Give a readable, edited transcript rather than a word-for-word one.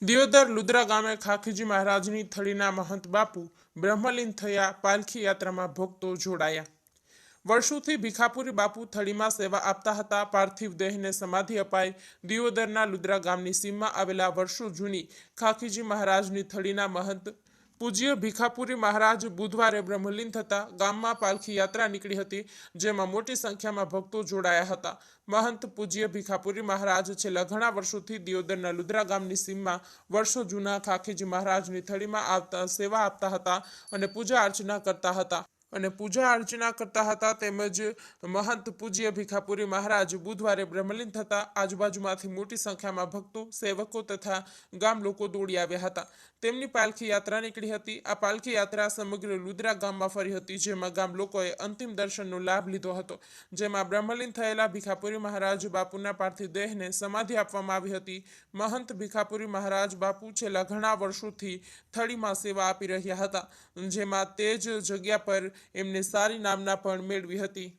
દિયોદર લુદ્રા ગામે ખાખીજી મહારાજની થળીના મહંત બાપુ બ્રહ્મલીન થયા. પાલખી યાત્રામાં ભક્તો જોડાયા. વર્ષોથી ભીખાપુરી બાપુ થળીમાં સેવા આપતા હતા. પાર્થિવ દેહને સમાધિ અપાઈ. દિયોદરના લુદ્રા ગામની સીમમાં આવેલા વર્ષો જૂની ખાખીજી મહારાજની થળીના મહંત પૂજ્ય ભીખાપુરી મહારાજ બુધવારે બ્રહ્મલીન થતા ગામમાં પાલખી યાત્રા નીકળી હતી, જેમાં મોટી સંખ્યામાં ભક્તો જોડાયા હતા. મહંત પૂજ્ય ભીખાપુરી મહારાજ છેલ્લા ઘણા વર્ષોથી દિયોદરના લુદ્રા ગામની સીમમાં વર્ષો જૂના ખાખીજી મહારાજની થળીમાં સેવા આપતા હતા અને પૂજા અર્ચના કરતા હતા. તેમજ મહંત પૂજ્ય ભીખાપુરી મહારાજ બુધવારે બ્રહ્મલીન થતા આજુબાજુમાંથી મોટી સંખ્યામાં ભક્તો, સેવકો તથા ગામ લોકો દોડી આવ્યા હતા. તેમની પાલખી યાત્રા નીકળી હતી. આ પાલખી યાત્રા સમગ્ર લુદ્રા ગામમાં ફરી હતી, જેમાં ગામ લોકોએ અંતિમ દર્શનનો લાભ લીધો હતો. જેમાં બ્રહ્મલીન થયેલા ભીખાપુરી મહારાજ બાપુના પાર્થિવ દેહને સમાધિ આપવામાં આવી હતી. મહંત ભીખાપુરી મહારાજ બાપુ છેલ્લા ઘણા વર્ષોથી થળીમાં સેવા આપી રહ્યા હતા, જેમાં તે જ જગ્યા પર એમને સારી નામના પણ મેળવી હતી.